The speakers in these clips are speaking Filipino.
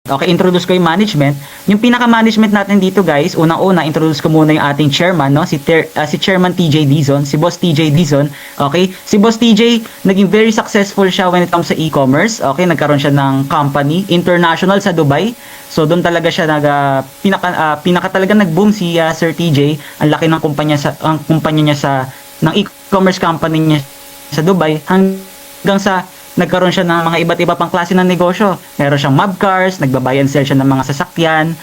Okay, introduce ko yung management. Yung pinaka-management natin dito guys, unang-una, introduce ko muna yung ating chairman, no? Si Chairman TJ Dizon, si Boss TJ Dizon. Okay, si Boss TJ, naging very successful siya when it comes sa e-commerce. Okay, nagkaroon siya ng company, international sa Dubai. So, doon talaga siya pinaka talaga nag-boom si Sir TJ. Ang laki ng kumpanya niya ng e-commerce company niya sa Dubai hanggang sa nagkaroon siya ng mga iba't iba pang klase ng negosyo. Meron siyang mob cars, nagbabuy and sell siya ng mga sasakyan,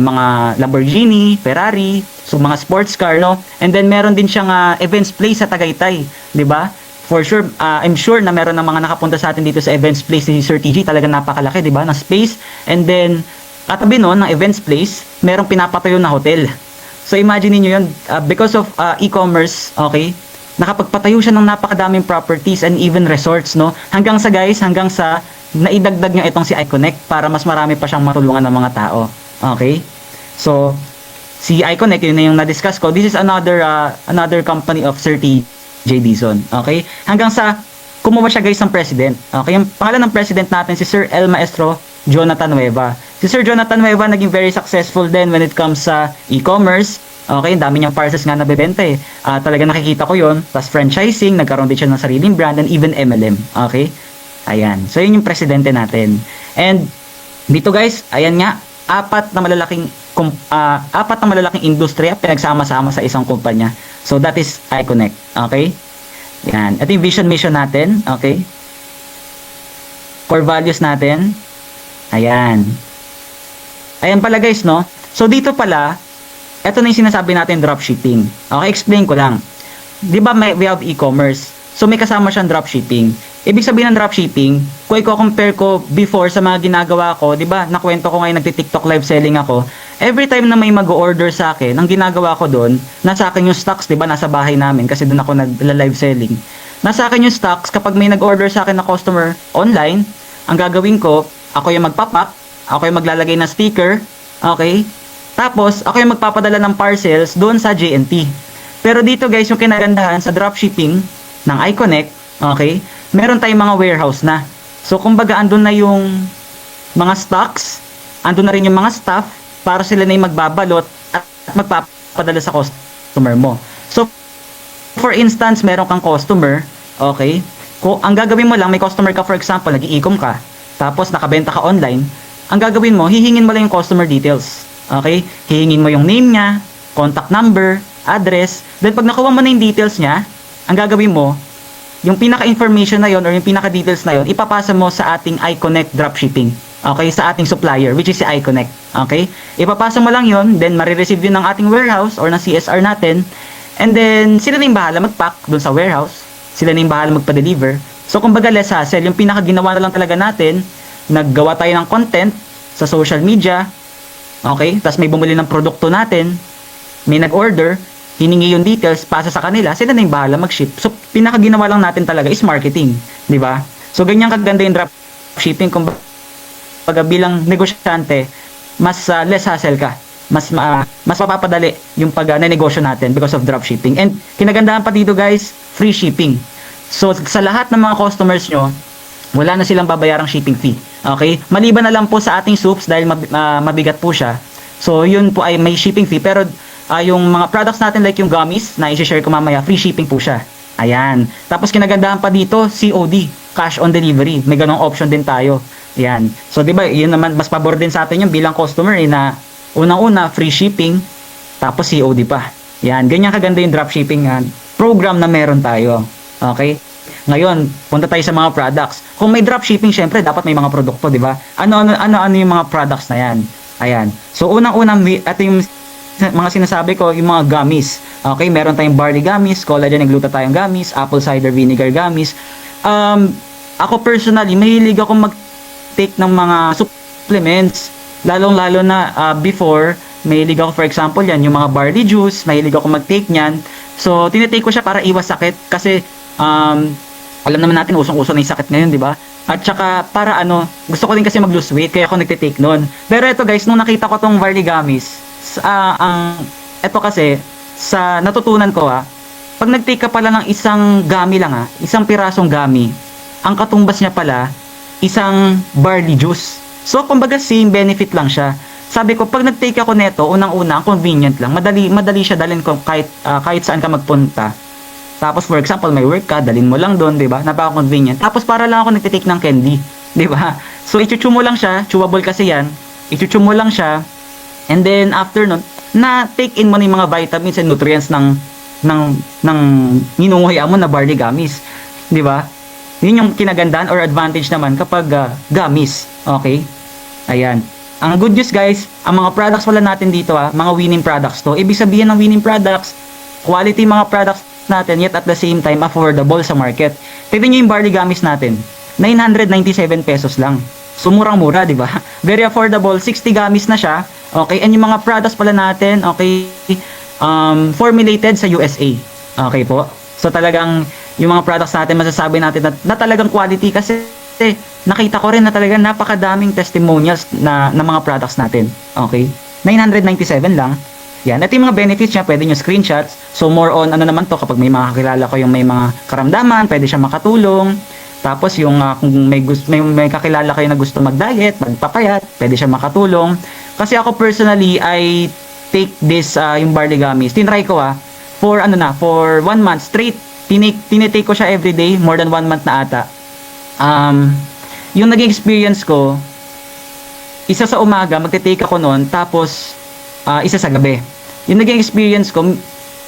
mga Lamborghini, Ferrari, so mga sports car, no? And then meron din siyang events place sa Tagaytay, 'di ba? For sure, I'm sure na meron ng mga nakapunta sa atin dito sa events place ni Sir TG, talagang napakalaki, 'di ba? Ng space. And then katabi noon ng events place, merong pinapatayo na hotel. So imagine niyo 'yun, because of e-commerce, okay? Nakapagpatayo siya ng napakadaming properties and even resorts, no? Hanggang sa naidagdag niya itong si iConnect para mas marami pa siyang matulungan ng mga tao. Okay? So, si iConnect, yun na yung na-discuss ko. This is another company of Sir TJ Dizon. Okay? Hanggang sa kumuha siya guys ng president. Okay? Yung pangalan ng president natin si Sir El Maestro Jonathan Nueva. Si Sir Jonathan Nueva naging very successful din when it comes sa e-commerce. Okay, dami niyang parcels nga nabebenta eh. Talaga nakikita ko yon. Tapos franchising, nagkaroon din siya ng sariling brand and even MLM. Okay? Ayan. So, yun yung presidente natin. And, dito guys, ayan nga, apat na malalaking industriya pinagsama-sama sa isang kumpanya. So, that is iConnect. Okay? Ayan. Ito yung vision mission natin. Okay? Core values natin. Ayan. Ayan pala guys, no? So, dito pala, ito na yung sinasabi natin dropshipping. Okay, explain ko lang. 'Di ba we have e-commerce. So may kasama siyang dropshipping. Ibig sabihin ng dropshipping, kung i-compare ko before sa mga ginagawa ko, 'di ba? Nakwento ko ngayon nagti-TikTok live selling ako. Every time na may mag-order sa akin, ang ginagawa ko doon, nasa akin yung stocks, 'di ba? Nasa bahay namin kasi doon ako nag-live selling. Nasa akin yung stocks kapag may nag-order sa akin na customer online, ang gagawin ko, ako yung magpapak, ako yung maglalagay ng sticker, okay? Tapos, ako yung magpapadala ng parcels doon sa JNT. Pero dito guys, yung kinagandahan sa dropshipping ng iConnect, okay, meron tayong mga warehouse na. So, kumbaga, andun na yung mga stocks, andun na rin yung mga staff, para sila na yung magbabalot at magpapadala sa customer mo. So, for instance, meron kang customer, okay, kung ang gagawin mo lang, may customer ka for example, nag-i-e-com ka, tapos nakabenta ka online, ang gagawin mo, hihingin mo lang yung customer details. Okay? Hihingin mo yung name niya, contact number, address. Then pag nakuha mo na yung details niya, ang gagawin mo, yung pinaka-information na yon or yung pinaka-details na yon, ipapasa mo sa ating iConnect dropshipping. Okay? Sa ating supplier, which is si iConnect. Okay? Ipapasa mo lang yon, then marireceive yun ng ating warehouse or ng CSR natin. And then, sila na yung bahala mag-pack dun sa warehouse. Sila na yung bahala magpa-deliver. So, kumbaga less hassle. Yung pinaka-ginawa na lang talaga natin, naggawa tayo ng content sa social media. Okay? Tapos may bumili ng produkto natin, may nag-order, hiningi yung details, pasa sa kanila, sila na yung bahala mag-ship. So, pinakaginawa lang natin talaga is marketing. Di ba? So, ganyan kaganda yung dropshipping. Kung baga bilang negosyante, mas less hassle ka. Mas mapapadali yung pag-negosyo natin because of dropshipping. And, kinagandahan pa dito guys, free shipping. So, sa lahat ng mga customers nyo, wala na silang babayarang shipping fee. Okay? Maliban na lang po sa ating soups dahil mabigat po siya. So, yun po ay may shipping fee. Pero, yung mga products natin like yung gummies na i-share ko mamaya, free shipping po siya. Ayan. Tapos, kinagandahan pa dito, COD, cash on delivery. May ganong option din tayo. Ayan. So, di ba, yun naman, mas pabor din sa atin yung bilang customer na unang-una, free shipping, tapos COD pa. Ayan. Ganyan kaganda yung dropshipping program na meron tayo. Okay? Ngayon, punta tayo sa mga products. Kung may dropshipping, syempre, dapat may mga produkto, di ba? Ano yung mga products na yan? Ayan. So, unang-unang, ito yung mga sinasabi ko, yung mga gummies. Okay, meron tayong barley gummies, collagen and glutathione gummies, apple cider vinegar gummies. Ako personally, mahilig ako mag-take ng mga supplements. Lalong-lalo na before, mahilig ako, for example, yan, yung mga barley juice, mahilig ako mag-take nyan. So, tinitake ko siya para iwas sakit kasi alam naman natin usong-uso na yung sakit ngayon, di ba? At saka para gusto ko din kasi mag-lose weight kaya ako nagte-take noon. Pero ito guys, nung nakita ko tong barley gummies, ito kasi sa natutunan ko pag nag-take ka pala ng isang gummy lang isang pirasong gummy, ang katumbas niya pala isang barley juice. So, kumbaga same benefit lang siya. Sabi ko, pag nag-take ako neto, unang-una, convenient lang. Madali siya dalhin ko kahit saan ka magpunta. Tapos, for example, may work ka, dalhin mo lang doon, di ba? Napaka-convenient. Tapos, para lang ako nagtitake ng candy, di ba? So, ichuchu mo lang siya, chewable kasi yan. Ichuchu mo lang siya, and then, after nun, na-take in mo na yung mga vitamins and nutrients ng ninunguhian mo na barley gummies. Di ba? Yun yung kinagandaan or advantage naman kapag gummies. Okay? Ayan. Ang good news guys, ang mga products wala natin dito mga winning products to. Ibig sabihin ng winning products, quality mga products natin yet at the same time affordable sa market. Tignan nyo yung barley gummies natin. 997 pesos lang. So murang-mura, di ba? Very affordable. 60 gummies na siya. Okay, and yung mga products pala natin, okay, formulated sa USA. Okay po. So talagang yung mga products natin masasabi natin na talagang quality kasi nakita ko rin na talagang napakadaming testimonials na mga products natin. Okay? 997 lang. Yan. Ito yung mga benefits niya. Pwede nyo screenshots. So, more on, ano naman to, kapag may mga kakilala ko yung may mga karamdaman, pwede siya makatulong. Tapos, yung kung may kakilala kayo na gusto mag-diet, magpapayat, pwede siya makatulong. Kasi ako personally, I take this, yung barley gummies. Tinry ko for 1 month straight. Tinitake ko siya everyday, more than 1 month na ata. Yung naging experience ko, isa sa umaga, magte-take ako noon, tapos isa sa gabi. Yung naging experience ko,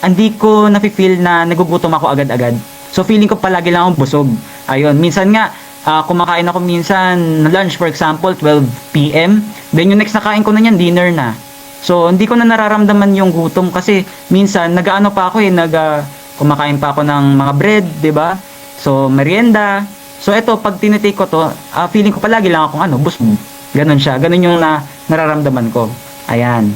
hindi ko nafe-feel na nagugutom ako agad-agad. So feeling ko palagi lang akong busog. Ayun, minsan nga, kumakain ako minsan lunch, for example, 12 p.m. Then yung next na kain ko na yan, dinner na. So hindi ko na nararamdaman yung gutom kasi minsan, nag-ano pa ako kumakain pa ako ng mga bread, 'di ba? So merienda. So eto, pag tinitake ko to, feeling ko palagi lang akong busog. Ganun siya. Ganun yung nararamdaman ko. Ayan.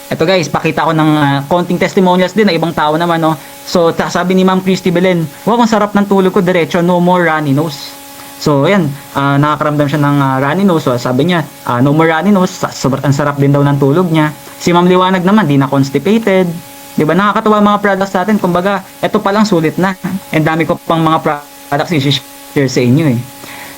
Eto guys, pakita ko ng konting testimonials din na ibang tao naman, no. So sabi ni Ma'am Christy Belen, wow, ang sarap ng tulog ko, diretso, no more runny nose. So ayan, nakakaramdam siya ng runny nose. So sabi niya, no more runny nose, sobrang sarap din daw ng tulog niya. Si Ma'am Liwanag naman, di na constipated. 'Di ba? Nakakatuwa mga products natin. Kumbaga, eto pa lang sulit na. And dami ko pang mga products i-share sa inyo eh.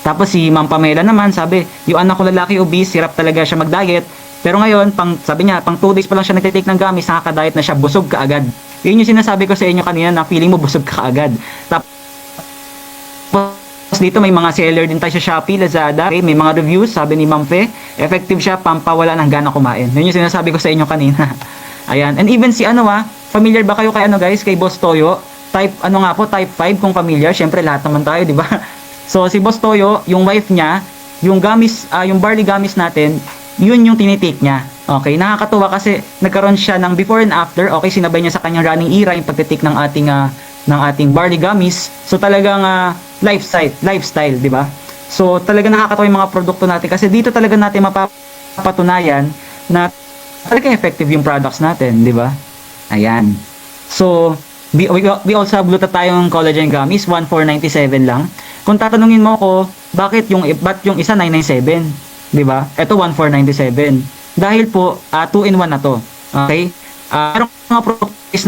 Tapos si Ma'am Pamela naman, sabi, yung anak ko lalaki obese, hirap talaga siya mag-diet. Pero ngayon, sabi niya, pang 2 days pa lang siya nagtitake ng gummies, nakaka-diet na siya, busog ka agad. Yun yung sinasabi ko sa inyo kanina na feeling mo busog ka agad. Tapos dito may mga seller din tayo sa Shopee, Lazada. Okay, may mga reviews, sabi ni Ma'am Fe, effective siya, pampawala ng gana kumain. Yun yung sinasabi ko sa inyo kanina. Ayan, and even si familiar ba kayo kay guys, kay Boss Toyo? Type 5 kung familiar. Syempre lahat naman tayo, di ba? So si Boss Toyo, yung wife niya, yung gummies, yung barley gummies natin, yun yung tinitake niya. Okay, nakakatuwa kasi nagkaroon siya ng before and after. Okay, sinabay niya sa kanyang running era yung pagtitake ng ating barley gummies. So talagang lifestyle, di ba? So talagang nakakatuwa yung mga produkto natin kasi dito talaga natin mapapatunayan na talagang effective yung products natin, di ba? Ayan. So we also have glutathione collagen gummies, 1,497 lang. Kung tatanungin mo ako, ba't yung isa 997? 'Di ba? Ito 1,497. Dahil po 2-in-1 na to. Okay? Merong mga products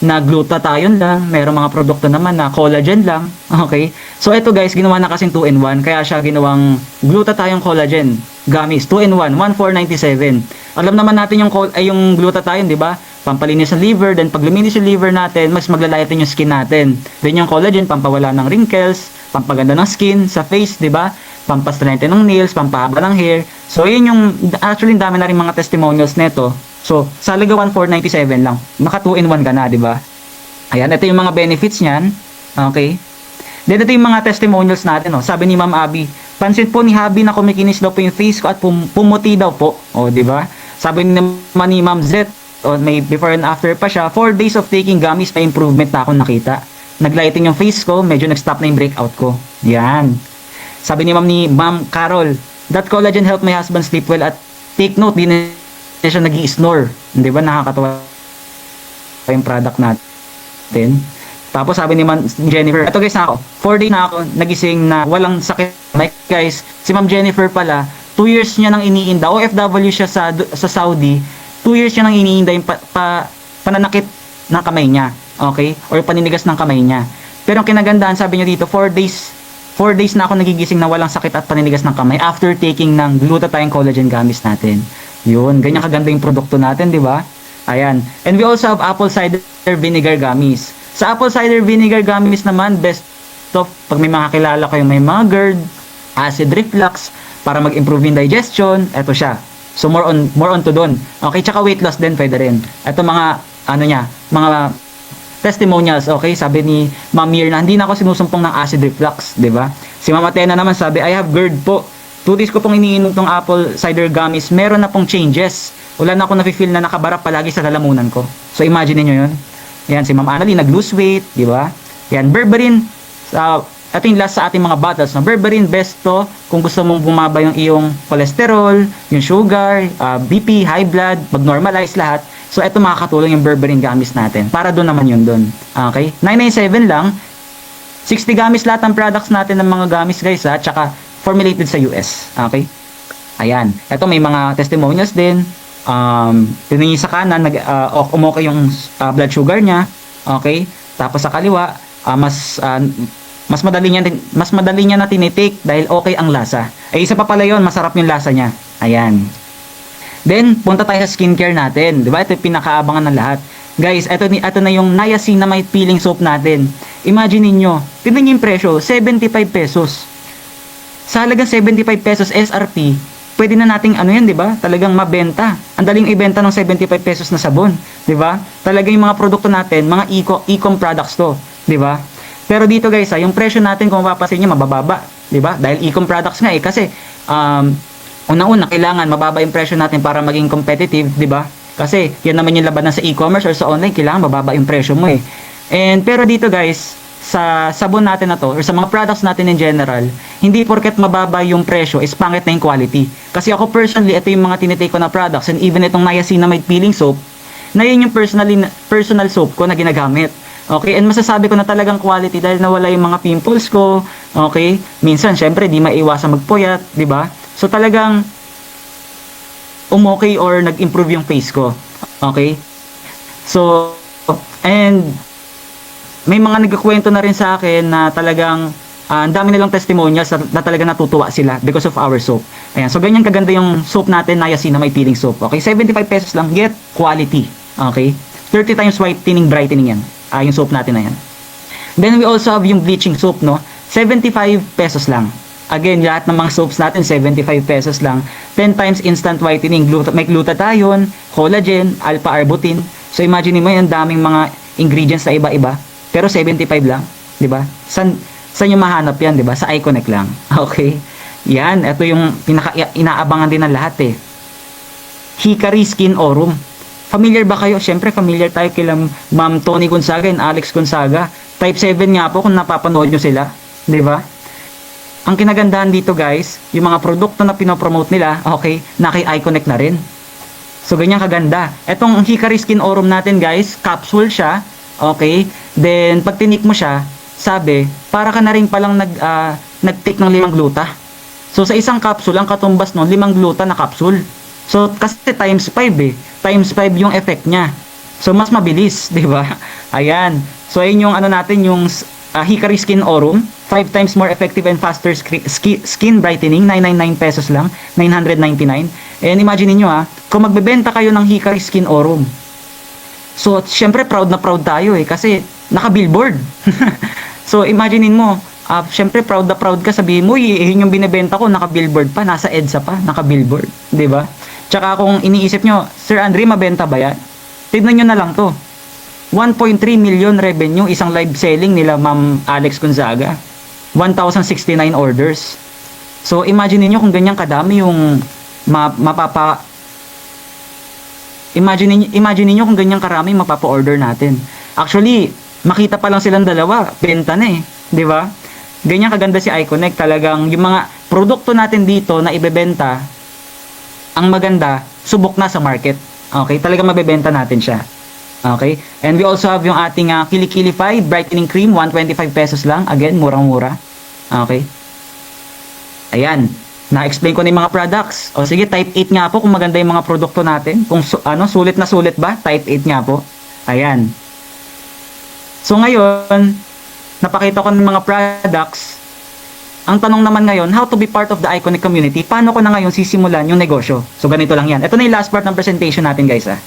na glutathione lang, merong mga produkto naman na collagen lang. Okay? So ito guys, ginawa na kasing 2-in-1, kaya siya ginawang glutathione collagen gummies, 2-in-1, 1,497. Alam naman natin yung glutathione, 'di ba? Pampalinis ng liver, then pag luminis yung liver natin, mas maglalayatin yung skin natin. Then yung collagen, pampawala ng wrinkles, pampaganda ng skin sa face, 'di ba? Pampastrengthen ng nails, pampahaba ng hair. So yun yung actually dami na rin mga testimonials nito. So sa halaga 1,497 lang, naka 2-in-1 ka na, 'di ba? Ayan, ito yung mga benefits niyan. Okay? Then ito yung mga testimonials natin, oh. Sabi ni Ma'am Abby, pansin po ni Habi na kumikinis daw po yung face ko at pumuti daw po. Oh, 'di ba? Sabi naman ni Ma'am Z, may before and after pa siya, 4 days of taking gummies, may improvement na ako nakita. Naglighting yung face ko, medyo nag-stop na yung breakout ko. Yan. Sabi ni Ma'am Carol, that collagen helped my husband sleep well at take note, di na siya nag-i-snore. Di ba nakakatawa yung product natin? Tapos sabi ni Ma'am Jennifer, ito guys na ako, 4 days na ako nagising na walang sakit. Guys, si Ma'am Jennifer pala, 2 years niya nang iniinda. OFW siya sa Saudi. 2 years niya nang iniinda yung pananakit ng kamay niya. Okay? Or paninigas ng kamay niya. Pero ang kinagandaan, sabi niya dito, 4 days 4 days na ako nagigising na walang sakit at paninigas ng kamay after taking ng glutathione collagen gummies natin. Yun, ganyan kaganda yung produkto natin, di ba? Ayan. And we also have apple cider vinegar gummies. Sa apple cider vinegar gummies naman, best of pag may mga kilala kayo may mga GERD, acid reflux, para mag-improve yung digestion, eto siya. So more on to doon. Okay, tsaka weight loss din pwede rin. Ito mga mga testimonials, okay? Sabi ni Ma'am Mirna, hindi na ako sinusumpong ng acid reflux, 'di ba? Si Ma'am Atena naman sabi, I have GERD po. 2 days ko pong iniinom tong apple cider gummies, meron na pong changes. Wala na ako nafe-feel na nakabarap palagi sa lalamunan ko. So imagine niyo 'yun. Yan si Ma'am Annalyn nag-lose weight, 'di ba? Yan berberine ito yung last sa ating mga bottles. No? Berberine best to kung gusto mong bumaba yung iyong cholesterol, yung sugar, BP, high blood, mag-normalize lahat. So, ito makakatulong yung berberine gummies natin. Para doon naman yun doon. Okay? 997 lang. 60 gummies lahat ng products natin ng mga gummies guys ha. Tsaka formulated sa US. Okay? Ayan. Ito may mga testimonials din. Tinignan sa kanan, umokay yung blood sugar niya. Okay? Tapos sa kaliwa, mas madali niya na tinitake dahil okay ang lasa. Isa pa pala yun, masarap yung lasa niya. Ayan. Then, punta tayo sa skincare natin. Diba? Ito yung pinakaabangan ng lahat. Guys, ito na yung niacinamide peeling soap natin. Imagine niyo, tignan niyo yung presyo, 75 pesos. Sa halagang 75 pesos SRP, pwede na nating diba? Talagang mabenta. Ang daling ibenta ng 75 pesos na sabon. Diba? Talagang yung mga produkto natin, mga e-com products to. Diba? Pero dito guys, yung presyo natin kung mapapansin niyo mabababa, 'di ba? Dahil e-com products nga kasi unang-una kailangan mababa yung presyo natin para maging competitive, 'di ba? Kasi yan naman yung labanan sa e-commerce or sa online, kailangan mababa yung presyo mo eh. And pero dito guys, sa sabon natin na to or sa mga products natin in general, hindi porket mababa yung presyo is pangit na yung quality. Kasi ako personally, ito yung mga tinitake ko na products and even itong niacinamide peeling soap, na yun yung personal soap ko na ginagamit. Okay, and masasabi ko na talagang quality dahil nawala yung mga pimples ko. Okay, minsan syempre di maiwasan magpuyat, 'di ba? So talagang umokay or nag-improve yung face ko. Okay? So and may mga nagkukwento na rin sa akin na talagang ang dami nilang testimonials na talaga natutuwa sila because of our soap. Ayan, so ganyan kaganda yung soap natin, niacinamide peeling soap. Okay, 75 pesos lang, get quality. Okay? 30 times whitening, brightening yan. Yung soap natin na yan. Then we also have yung bleaching soap, no? 75 pesos lang. Again, lahat ng mga soaps natin, 75 pesos lang. 10 times instant whitening, may glutathione, collagen, alpha-arbutin. So imagine mo yung daming mga ingredients na iba-iba. Pero 75 lang, di ba? Saan yung mahanap yan, di ba? Sa Iconic lang. Okay? Yan, ito yung inaabangan din ng lahat eh. Hickory Skin Aurum. Familiar ba kayo? Siyempre, familiar tayo kila Ma'am Tony Gonzaga and Alex Gonzaga. Type 7 nga po kung napapanood nyo sila. Di ba? Ang kinagandahan dito guys, yung mga produkto na pinopromote nila, okay, na kay Iconic na rin. So, ganyan kaganda. Etong Hickory Skin Aurum natin guys, capsule siya. Okay? Then, pag tinik mo siya, sabi, para ka na rin palang nag-take ng 5 gluta. So, sa isang capsule, ang katumbas nun, 5 gluta na capsule. So, kasi times 5 eh. Times 5 yung effect niya. So, mas mabilis, di ba? Ayan. So, ayun yung natin, yung Hickory Skin Aurum. 5 times more effective and faster skin brightening. 999 pesos lang. 999. And imagine niyo kung magbebenta kayo ng Hickory Skin Aurum. So, syempre, proud na proud tayo eh. Kasi, naka-billboard. So, imaginein mo, syempre, proud na proud ka. Sabihin mo, yun yung binibenta ko, naka-billboard pa. Nasa EDSA pa, naka-billboard. Di ba? Tsaka kung iniisip nyo, Sir Andre, mabenta ba yan? Tignan nyo na lang to. 1.3 million revenue, isang live selling nila Ma'am Alex Gonzaga. 1,069 orders. So, imagine niyo kung ganyan kadami yung imagine niyo kung ganyan karami mapapa-order natin. Actually, makita pa lang silang dalawa, benta na eh. Di ba? Ganyan kaganda si Iconic. Talagang yung mga produkto natin dito na ibebenta, ang maganda, subok na sa market. Okay? Talagang mabebenta natin siya. Okay? And we also have yung ating Kilikilify Brightening Cream, 125 pesos lang. Again, murang-mura. Okay? Ayan. Na-explain ko na yung mga products. O sige, type 8 nga po kung maganda yung mga produkto natin. Kung sulit na sulit ba? Type 8 nga po. Ayan. So ngayon, napakita ko ng mga products. ang tanong naman ngayon, how to be part of the Iconic community? Paano ko na ngayon sisimulan yung negosyo? So, ganito lang yan. Ito na yung last part ng presentation natin, guys, ah.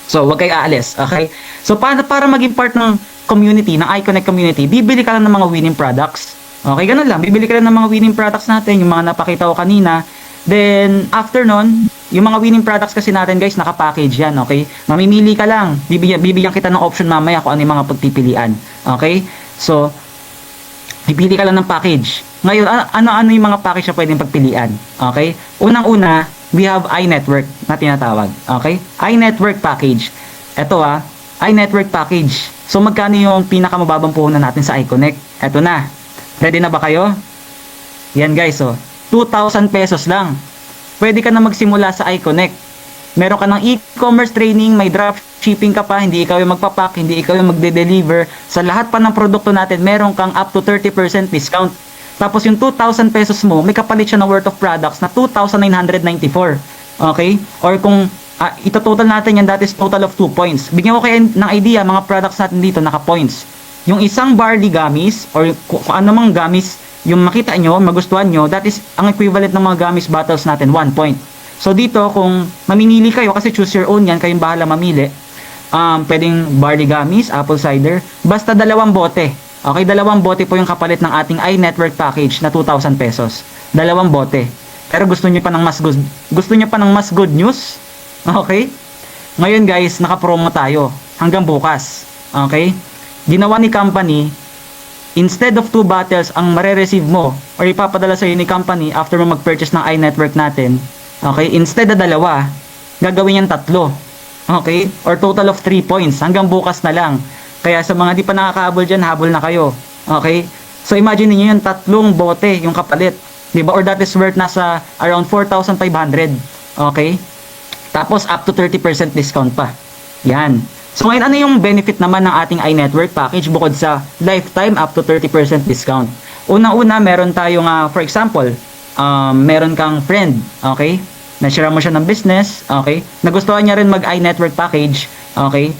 So, huwag kayo aalis, okay? So, para maging part ng community, ng Iconic community, bibili ka lang ng mga winning products. Okay, ganun lang. Bibili ka lang ng mga winning products natin, yung mga napakita ko kanina. Then, after nun, yung mga winning products kasi natin, guys, nakapackage yan, okay? Mamimili ka lang. Bibigyan kita ng option mamaya kung ano yung mga pagpipilian. Okay? So, pipili ka lang ng package. Ngayon, ano-ano yung mga package na pwedeng pagpilian? Okay? Unang-una, we have iNetwork na tinatawag. Okay? iNetwork package. Ito iNetwork package. So, magkano yung pinakamababang puhunan natin sa iConnect? Ito na. Ready na ba kayo? Yan, guys, 2,000 pesos lang. Pwede ka na magsimula sa iConnect. Meron ka ng e-commerce training, may drop shipping ka pa, hindi ikaw yung magpapack, hindi ikaw yung magde-deliver. Sa lahat pa ng produkto natin, meron kang up to 30% discount. Tapos yung 2,000 pesos mo, may kapalit siya na worth of products na 2,994. Okay? Or kung ito total natin yan, that is total of 2 points. Bigyan ko kayo ng idea, mga products natin dito, naka-points. Yung isang barley gummies, or kung ano mang gummies, yung makita nyo, magustuhan nyo, that is ang equivalent ng mga gummies bottles natin, 1 point. So dito, kung mamimili kayo, kasi choose your own yan, kayong bahala mamili, pwedeng barley gummies, apple cider, basta 2 bote. Okay, 2 bote po yung kapalit ng ating iNetwork package na 2,000 pesos. 2 bote. Pero gusto nyo pa ng mas good news? Okay? Ngayon guys, naka-promo tayo hanggang bukas. Okay? Ginawa ni company, instead of 2 bottles ang mare-receive mo or ipapadala sa ni company after mo mag-purchase ng iNetwork natin, okay, instead na 2, gagawin yan 3. Okay? Or total of 3 points. Hanggang bukas na lang. Kaya sa mga di pa nakakahabol dyan, habol na kayo. Okay? So imagine niyo yung 3 bote yung kapalit. Diba? Or that is worth nasa around 4,500. Okay? Tapos up to 30% discount pa. Yan. So ngayon, ano yung benefit naman ng ating iNetwork package bukod sa lifetime up to 30% discount? Una-una, meron tayong, for example, meron kang friend, okay? Na-share mo siya ng business, okay? Nagustuhan niya rin mag iNetwork package, okay?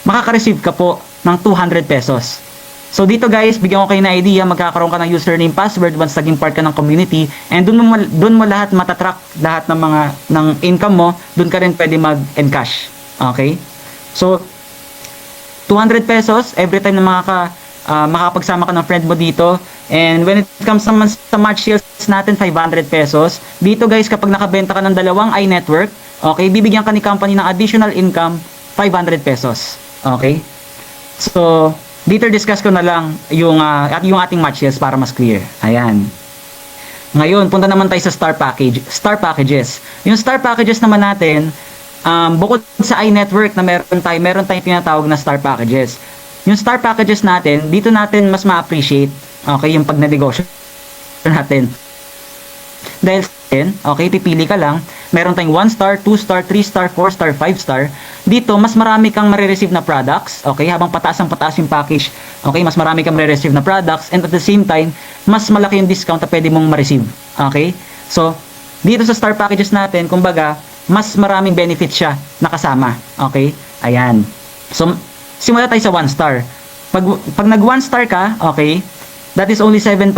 Makaka-receive ka po ng 200 pesos. So dito guys, bigyan ko kayo na idea, magkakaroon ka ng username, password once naging part ka ng community, and dun mo lahat matatrack lahat ng income mo, dun ka rin pwede mag-encash. Okay? So 200 pesos every time na makapagsama ka ng friend mo dito. And when it comes naman sa March sales natin, 500 pesos. Dito guys, kapag nakabenta ka ng 2 iNetwork, okay, bibigyan ka ni company ng additional income, 500 pesos. Okay? So, dito discuss ko na lang yung ating March sales para mas clear. Ayan. Ngayon, punta naman tayo sa Star Packages. Yung Star Packages naman natin, bukod sa iNetwork na meron tayong tinatawag na Star Packages. Yung Star Packages natin, dito natin mas ma-appreciate, okay, yung pag-negosyo natin. Dahil okay, pipili ka lang, meron tayong 1 star, 2 star, 3 star, 4 star, 5 star. Dito, mas marami kang marireceive na products, okay, habang pataas yung package, okay, mas marami kang marireceive na products, and at the same time, mas malaki yung discount na pwede mong ma-receive, okay? So, dito sa Star Packages natin, kumbaga, mas maraming benefits siya nakasama, okay? Ayan. So, simula tayo sa 1 star. Pag nag 1 star ka, okay, that is only 7,000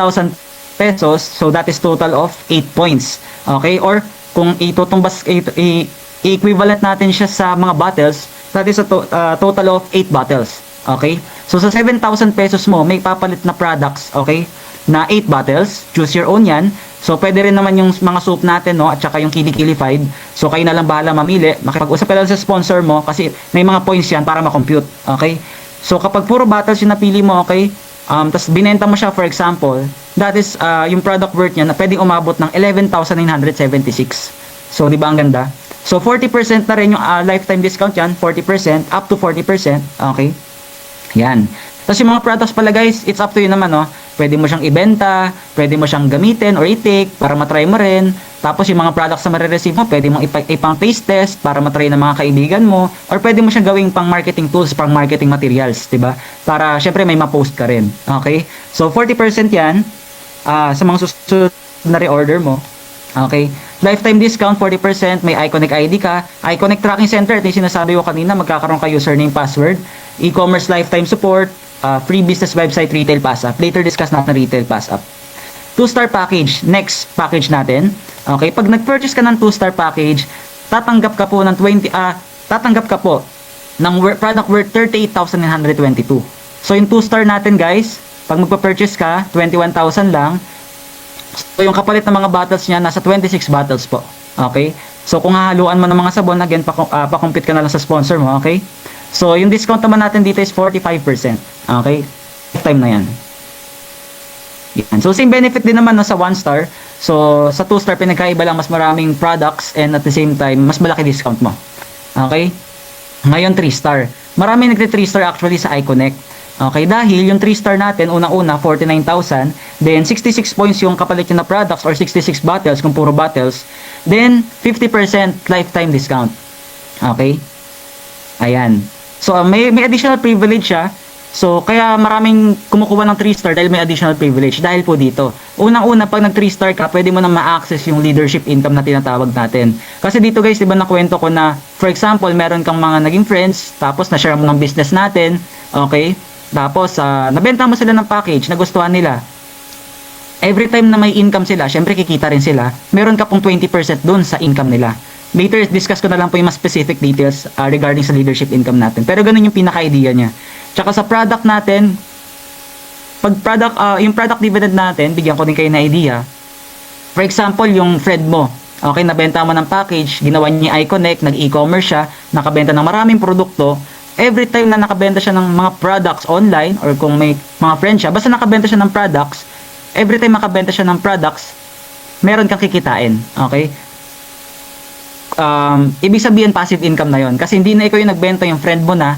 pesos, so that is total of 8 points. Okay? Or kung i-equivalent natin siya sa mga bottles, that is a total of 8 bottles. Okay? So sa 7,000 pesos mo, may papalit na products, okay, na 8 bottles. Choose your own yan. So pwede rin naman yung mga soap natin, no, at saka yung Kilikilified. So kayo na lang bahala mamili. Makipag-usap ka lang sa sponsor mo kasi may mga points yan para ma-compute. Okay? So kapag puro bottles yung napili mo, okay, tapos binenta mo siya, for example, that is yung product worth niya na pwedeng umabot ng 11,976. So, di ba ang ganda? So, 40% na rin yung lifetime discount yan, 40%, up to 40%, okay? Yan. Tapos yung mga products pala guys, it's up to you naman, no? Pwede mo siyang ibenta, pwede mo siyang gamitin or i-take para matry mo rin. Tapos yung mga products na marireceive mo, pwede mong ipang taste test para matry ng mga kaibigan mo, or pwede mo siyang gawing pang marketing tools, pang marketing materials, 'di ba? Para syempre may ma-post ka rin. Okay? So 40% 'yan sa mga susunod na reorder mo. Okay? Lifetime discount 40%, may Iconic ID ka, Iconic Tracking Center, ito yung sinasabi ko kanina, magkakaroon ka username, password, e-commerce lifetime support, free business website, retail pass up. Later discuss natin retail pass up. 2-star package, next package natin. Okay, pag nag-purchase ka ng 2-star package, tatanggap ka po ng product worth 38,922. So yung 2-star natin guys, pag magpa-purchase ka, 21,000 lang. So yung kapalit ng mga bottles niya, nasa 26 bottles po. Okay? So kung hahaluan mo ng mga sabon, again, pa-compute ka na lang sa sponsor mo. Okay? So yung discount naman natin dito is 45%. Okay? Time na yan. Yan. So same benefit din naman no, sa 1-star. So sa 2-star, pinagkaiba lang mas maraming products and at the same time, mas malaki discount mo. Okay? Ngayon 3-star. Marami nagte-3-star actually sa iConnect. Okay, dahil yung 3-star natin, unang-una, 49,000. Then, 66 points yung kapalit niya na products or 66 bottles kung puro bottles. Then, 50% lifetime discount. Okay? Ayan. So, may additional privilege siya. So, kaya maraming kumukuha ng 3-star dahil may additional privilege. Dahil po dito. Unang-una, pag nag-3-star ka, pwede mo na ma-access yung leadership income na tinatawag natin. Kasi dito guys, diba nakwento ko na, for example, meron kang mga naging friends, tapos na-share mo ng business natin. Okay? Tapos, nabenta mo sila ng package, nagustuhan nila. Every time na may income sila, syempre kikita rin sila. Meron ka pong 20% dun sa income nila. Later, discuss ko na lang po yung mas specific details regarding sa leadership income natin. Pero ganun yung pinaka-idea niya. Tsaka sa product natin, yung product dividend natin, bigyan ko din kayo na idea. For example, yung friend mo, okay, nabenta mo ng package, ginawa niya iConnect, nag-e-commerce siya, nakabenta ng maraming produkto. Every time na nakabenta siya ng mga products online or kung may mga friend siya, basta nakabenta siya ng products, every time makabenta siya ng products, meron kang kikitain. Okay? Ibig sabihin passive income na yon kasi hindi na ikaw yung nagbenta, yung friend mo na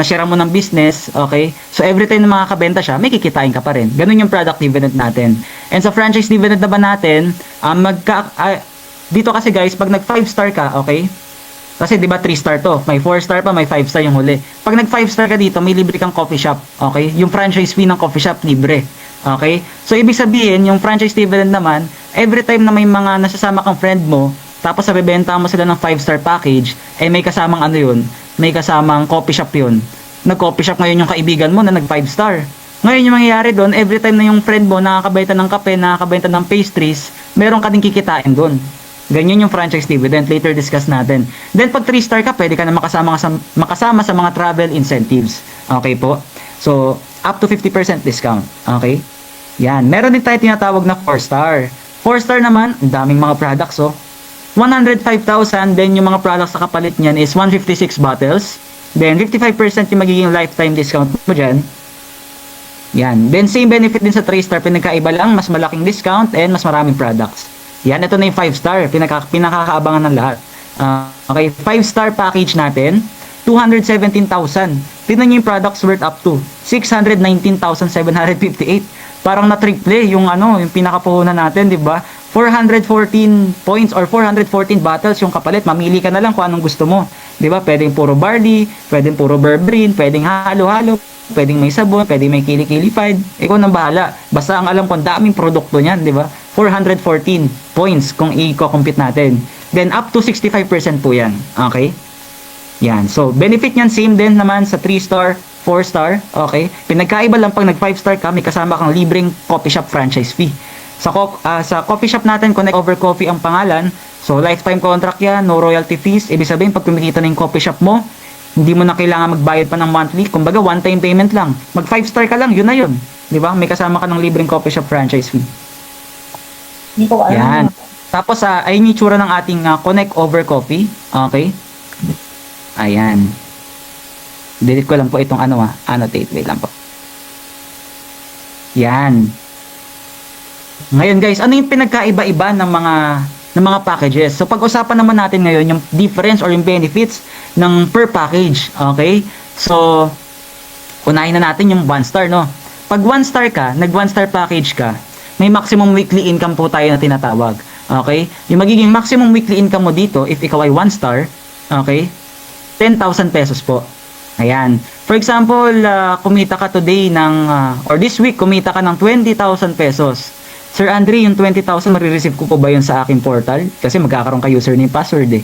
share mo ng business. Okay? So every time na makakabenta siya, may kikitain ka pa rin. Ganun yung product dividend natin. And sa franchise dividend naman natin, dito kasi guys, pag nag 5-star ka, okay? Kasi 'di ba 3-star to, may 4-star pa, may 5-star yung huli. Pag nag 5-star ka dito, may libre kang coffee shop, okay? Yung franchise fee ng coffee shop libre. Okay? So ibig sabihin, yung franchise dividend naman, every time na may mga nasasama kang friend mo, tapos nabebenta mo sila ng 5-star package, may kasamang ano 'yun, may kasamang coffee shop 'yun. Nag-coffee shop ngayon yung kaibigan mo na nag 5-star. Ngayon yung mangyayari doon, every time na yung friend mo nakakabenta ng kape, nakakabenta ng pastries, meron ka ding kikitain doon. Ganyan yung franchise dividend. Later discuss natin. Then pag 3-star ka, pwede ka na makasama sa mga travel incentives. Okay po? So, up to 50% discount. Okay? Yan. Meron din tayo tinatawag na 4-star. 4-star naman, ang daming mga products. So, 105,000. Then yung mga products sa kapalit niyan is 156 bottles. Then 55% yung magiging lifetime discount mo dyan. Yan. Then same benefit din sa 3-star. Pinagkaiba lang, mas malaking discount and mas maraming products. Yan, ito na yung 5-star. Pinakakaabangan ng lahat. Okay, 5-star package natin, 217,000. Tignan nyo yung products worth up to 619,758. Parang na-triple yung yung pinakapuhunan natin, di ba? 414 points or 414 bottles yung kapalit. Mamili ka na lang kung anong gusto mo. Di ba? Pwedeng puro barley, pwedeng puro berberine, pwedeng halo-halo, pwedeng may sabon, pwedeng may kili-kilified. Ikaw nang bahala. Basta ang alam ko, daming produkto niyan, di ba? 414 points kung i-compute natin. Then up to 65% po yan. Okay? Yan. So, benefit niyan same din naman sa 3-star, 4-star. Okay? Pinagkaiba lang pag nag 5-star ka, may kasama kang libreng coffee shop franchise fee. Sa coffee shop natin, Connect Over Coffee ang pangalan. So, lifetime contract yan, no royalty fees. Ibig sabihin, pag kumikita na yung coffee shop mo, hindi mo na kailangan magbayad pa ng monthly. Kumbaga, one-time payment lang. Mag 5-star ka lang, yun na yun. Di ba? May kasama ka ng libreng coffee shop franchise fee. Yan. Tapos, ayun yung tsura ng ating Connect Over Coffee. Okay? Ayan. Delete ko lang po itong annotate. Wait lang po. Yan. Ngayon guys, ano yung pinagkaiba-iba ng mga packages? So, pag-usapan naman natin ngayon yung difference or yung benefits ng per package. Okay? So, unahin na natin yung 1-star, no? Pag 1-star ka, nag 1-star package ka, may maximum weekly income po tayo na tinatawag. Okay? Yung magiging maximum weekly income mo dito, if ikaw ay 1-star, okay? 10,000 pesos po. Ayan. For example, kumita ka today or this week, kumita ka ng 20,000 pesos. Sir Andre, yung 20,000, marireceive ko po ba yun sa aking portal? Kasi magkakaroon ka username password eh.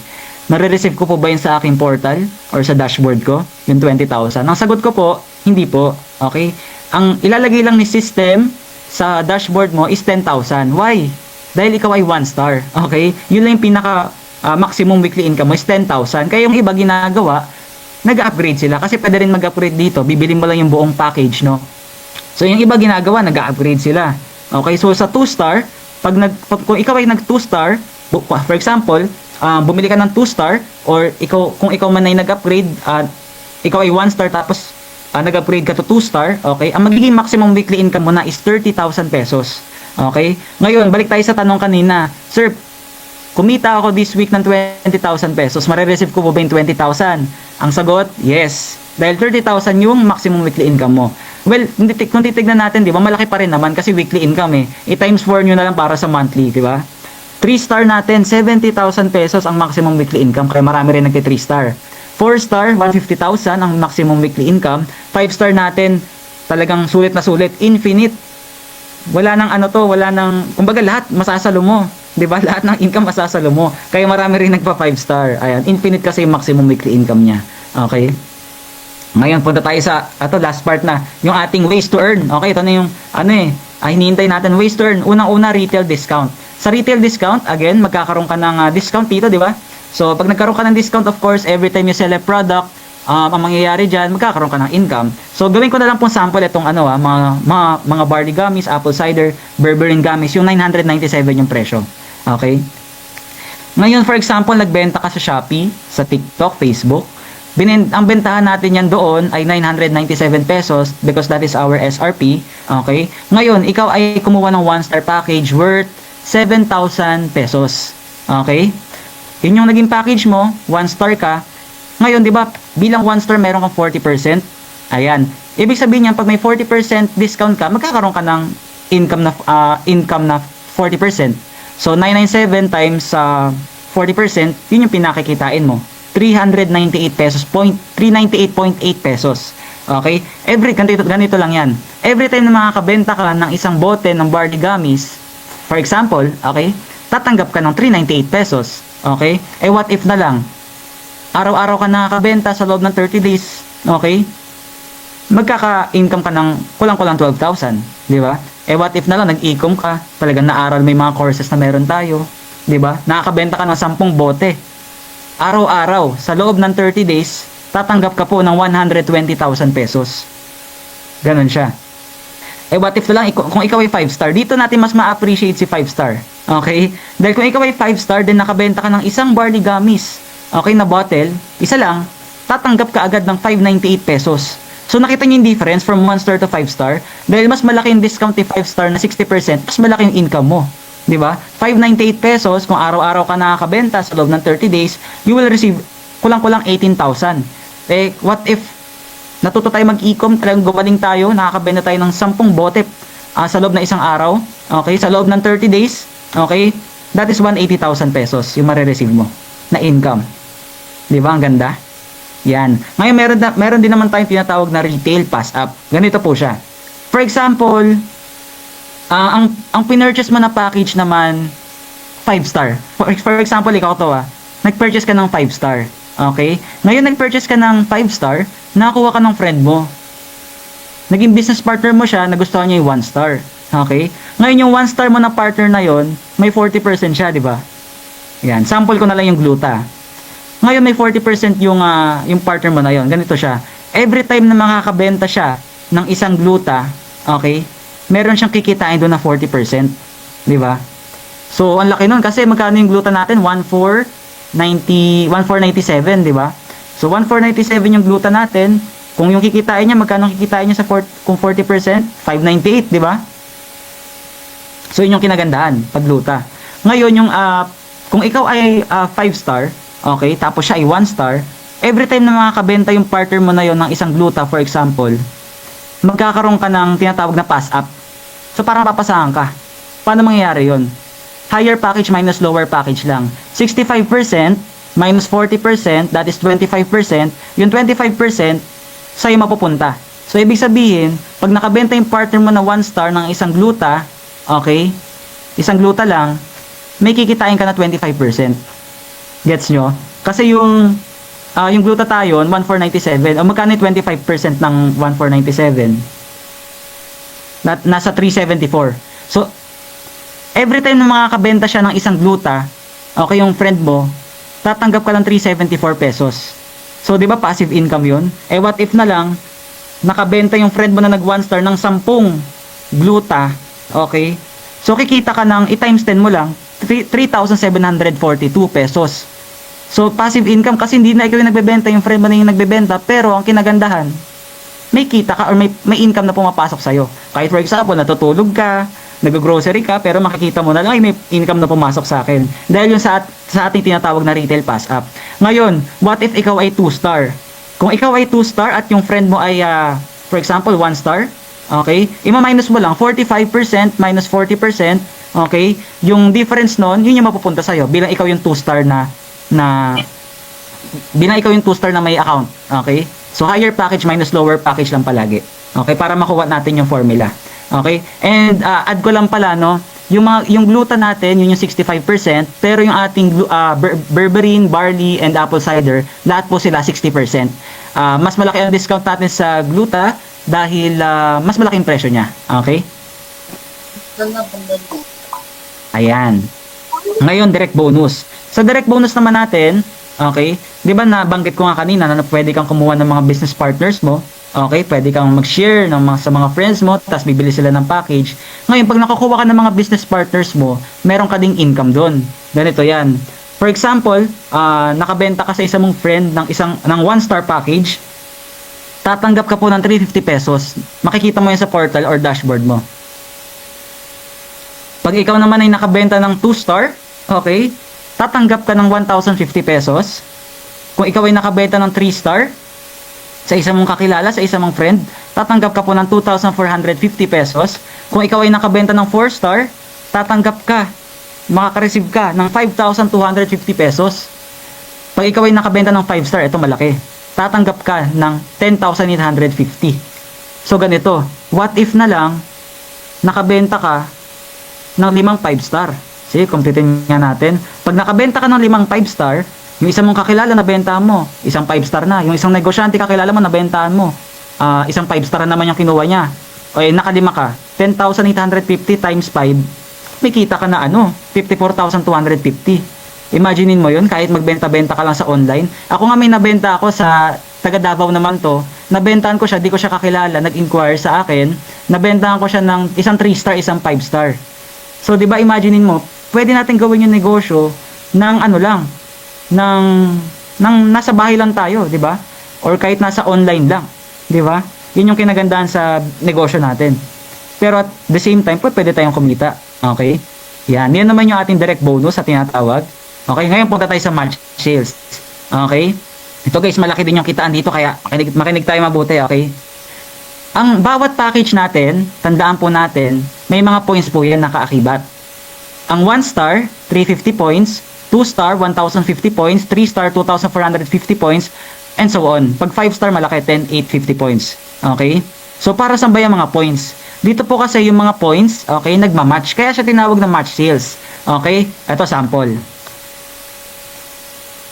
Marireceive ko po ba yun sa aking portal or sa dashboard ko? Yung 20,000. Ang sagot ko po, hindi po. Okay? Ang ilalagay lang ni system sa dashboard mo is 10,000. Why? Dahil ikaw ay 1 star. Okay? Yun lang yung pinaka maximum weekly income mo is 10,000. Kaya yung iba ginagawa, nag-upgrade sila. Kasi pwede rin mag-upgrade dito. Bibili mo lang yung buong package, no? So, yung iba ginagawa, nag-upgrade sila. Okay? So, sa 2 star, kung ikaw ay nag 2 star, for example, bumili ka ng 2 star, or kung ikaw man ay nag-upgrade, ikaw ay 1 star, tapos nag-upgrade ka to 2 star, okay? Ang magiging maximum weekly income mo na is 30,000 pesos. Okay? Ngayon, balik tayo sa tanong kanina. Sir, kumita ako this week ng 20,000 pesos. Marireceive ko po ba yung 20,000? Ang sagot, yes. Dahil 30,000 yung maximum weekly income mo. Well, kung titignan natin, di ba, malaki pa rin naman kasi weekly income eh. I-times 4 nyo na lang para sa monthly, di ba? 3 star natin, 70,000 pesos ang maximum weekly income. Kaya marami rin nagti 3 star. 4 star, 150,000 ang maximum weekly income. 5 star natin, talagang sulit na sulit. Infinite. Wala nang wala nang, kumbaga lahat masasalo mo. 'Di ba? Lahat ng income masasalo mo. Kaya marami rin nagpa 5 star. Ayan, infinite kasi yung maximum weekly income niya. Okay? Ngayon punta tayo sa last part na, yung ating ways to earn. Okay, ito na yung hinihintay natin ways to earn. Unang-una, retail discount. Sa retail discount, again, magkakaroon ka ng discount dito, 'di ba? So, pag nagkaroon ka ng discount, of course, every time you sell a product, ang mangyayari dyan, magkakaroon ka ng income. So, gawin ko na lang pong sample itong mga barley gummies, apple cider, berberine gummies, yung 997 yung presyo. Okay? Ngayon, for example, nagbenta ka sa Shopee, sa TikTok, Facebook. Ang bentahan natin yan doon ay 997 pesos because that is our SRP. Okay? Ngayon, ikaw ay kumuha ng 1-star package worth 7,000 pesos. Okay? Yun yung naging package mo, 1-star ka. Ngayon, di ba, bilang 1-star meron kang 40%. Ayan. Ibig sabihin niyan, pag may 40% discount ka, magkakaroon ka ng income na 40%. So, 997 times 40%, yun yung pinakikitain mo. 398 pesos, 398.8 pesos. Okay? Ganito lang yan. Every time na makakabenta ka ng isang bote ng barley gummies, for example, okay, tatanggap ka ng 398 pesos. Okay? What if na lang, araw-araw ka nakakabenta sa loob ng 30 days, okay? Magkaka-income ka ng kulang-kulang 12,000, di ba? What if na lang, nag-e-com ka, talagang naaral may mga courses na meron tayo, di ba? Nakakabenta ka ng 10 bote. Araw-araw, sa loob ng 30 days, tatanggap ka po ng 120,000 pesos. Ganon siya. What if na lang, kung ikaw ay 5-star, dito natin mas ma-appreciate si 5-star. Okay? Dahil kung ikaw ay 5-star, then nakabenta ka ng isang barley gummies, okay, na bottle, isa lang, tatanggap ka agad ng 598 pesos. So, nakita niyo yung difference from 1-star to 5-star? Dahil mas malaki yung discount ni 5-star na 60%, mas malaki yung income mo. Di ba? 598 pesos, kung araw-araw ka nakakabenta sa loob ng 30 days, you will receive kulang-kulang 18,000. What if natuto tayo mag-e-com, talagang gumaling tayo, nakakabenta tayo ng 10 bote sa loob ng isang araw, okay, sa loob ng 30 days, okay, that is 180,000 pesos yung marireceive mo na income. Di ba? Ang ganda. Yan. Ngayon, meron din naman tayong tinatawag na retail pass-up. Ganito po siya. For example, ang pinurchase mo na package naman, 5-star. For example, ikaw to nag-purchase ka ng 5-star. Okay? Ngayon, nag-purchase ka ng 5-star, nakakuha ka ng friend mo. Naging business partner mo siya, nagustuhan niya yung 1-star. Okay? Ngayon, yung 1-star mo na partner na yon, may 40% siya, di ba? Yan. Sample ko na lang yung gluta. Ngayon, may 40% yung partner mo na yon. Ganito siya. Every time na makakabenta siya ng isang gluta, okay, meron siyang kikitain doon na 40%. Di ba? So, ang laki nun. Kasi magkano yung gluta natin? 1,497, di ba? So, 1,497 yung gluta natin. Kung yung kikitain niya, magkano kikitain niya kung 40%? 598, di ba? So, yun yung kinagandahan, pagluta. Ngayon, yung kung ikaw ay 5-star, okay, tapos siya ay 1-star, every time na makakabenta yung partner mo na yon ng isang gluta, for example, magkakaroon ka ng tinatawag na pass-up. So, parang papasahan ka. Paano mangyayari yon? Higher package minus lower package lang. 65% minus 40%, that is 25%. Yung 25%, sa'yo mapupunta. So, ibig sabihin, pag nakabenta yung partner mo na 1-star ng isang gluta, okay, isang gluta lang, may kikitain ka na 25%. Gets nyo? Kasi yung gluta tayo, 1,497. O magkano yung 25% ng 1,497? nasa 374. So, every time na makakabenta siya ng isang gluta, okay, yung friend mo, tatanggap ka ng 374 pesos. So, di ba passive income yun? Eh, what if na lang, nakabenta yung friend mo na nag 1 star ng 10 gluta, okay? So, kikita ka ng, i-times 10 mo lang, 3,742 pesos. So, passive income kasi hindi na ikaw yung nagbebenta, yung friend mo na yung nagbebenta, pero ang kinagandahan, may kita ka or may income na pumapasok sa'yo. Kahit for example, natutulog ka, nag-grocery ka, pero makikita mo na lang, ay may income na pumasok sa akin. Dahil yung sa ating tinatawag na retail pass up. Ngayon, what if ikaw ay 2 star? Kung ikaw ay 2 star at yung friend mo ay, for example, 1 star, okay, ima-minus mo lang, 45% minus 40%, okay, yung difference nun, yun yung mapupunta sa'yo, bilang ikaw yung 2 star bilang ikaw yung 2 star na may account, okay? So, higher package minus lower package lang palagi. Okay, para makuha natin yung formula. Okay? And add ko lang pala no, yung gluta natin, yun yung 65%, pero yung ating berberine, barley and apple cider, lahat po sila 60%. Mas malaki ang discount natin sa gluta dahil mas malaki yung presyo niya. Okay? Ayan. Ngayon, direct bonus. Sa direct bonus naman natin, okay, di ba nabanggit ko nga kanina na pwede kang kumuha ng mga business partners mo. Okay, pwede kang mag-share sa mga friends mo, tapos bibili sila ng package. Ngayon, pag nakakuha ka ng mga business partners mo, meron ka ding income doon. Ganito yan. For example, nakabenta ka sa isang mong friend ng 1-star package, tatanggap ka po ng 350 pesos. Makikita mo yan sa portal or dashboard mo. Pag ikaw naman ay nakabenta ng 2-star, okay, tatanggap ka ng 1,050 pesos. Kung ikaw ay nakabenta ng 3-star, sa isang mong kakilala, sa isang mong friend, tatanggap ka po ng 2,450 pesos. Kung ikaw ay nakabenta ng 4-star, tatanggap ka, makaka-receive ka ng 5,250 pesos. Pag ikaw ay nakabenta ng 5-star, ito malaki, tatanggap ka ng 10,850. So ganito, what if na lang, nakabenta ka ng 5 5-star? Sige, kumpitin nga natin. Pag nakabenta ka ng 5 5-star, yung isang mong kakilala nabentahan mo, isang 5-star na. Yung isang negosyante kakilala mo, nabentahan mo, isang 5-star naman yung kinuha niya. O nakalima ka, 10,850 times 5, may kita ka na 54,250. Imaginein mo yun, kahit magbenta-benta ka lang sa online. Ako nga may nabenta ako sa taga Davao naman to, nabentahan ko siya, di ko siya kakilala, nag-inquire sa akin, nabentahan ko siya ng isang 3-star, isang 5-star. So, di ba, imaginein mo, pwede natin gawin yung negosyo ng ng nasa bahay lang tayo, di ba? Or kahit nasa online lang, di ba? Yun yung kinagandahan sa negosyo natin. Pero at the same time, pwede tayong kumita. Okay? Yan naman yung ating direct bonus sa tinatawag. Okay, ngayon punta tayo sa match sales. Okay? Ito guys, malaki din yung kitaan dito, kaya makinig tayo mabuti, okay? Ang bawat package natin, tandaan po natin, may mga points po yan nakaakibat. Ang 1-star, 350 points, 2-star, 1,050 points, 3-star, 2,450 points, and so on. Pag 5-star, malaki, 10,850 points. Okay? So, para saan ba yung mga points? Dito po kasi yung mga points, okay, nagmamatch. Kaya siya tinawag na match sales. Okay? Ito, sample.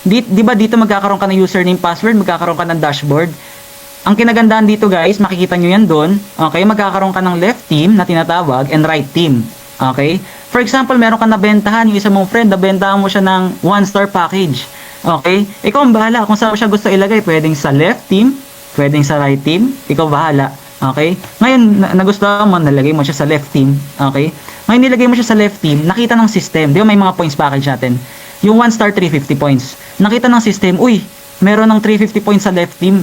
Di ba dito magkakaroon ka ng username, password, magkakaroon ka ng dashboard? Ang kinagandahan dito guys, makikita nyo yan doon. Okay? Magkakaroon ka ng left team na tinatawag and right team. Okay? For example, meron ka nabentahan, yung isa mong friend, nabentahan mo siya ng 1-star package. Okay? Ikaw ang bahala kung saan mo siya gusto ilagay. Pwedeng sa left team, pwedeng sa right team. Ikaw bahala. Okay? Ngayon, nagustuhan mo, nalagay mo siya sa left team. Okay? Ngayon, nilagay mo siya sa left team, nakita ng system. Di ba may mga points package natin? Yung 1-star, 350 points. Nakita ng system, uy, meron ng 350 points sa left team.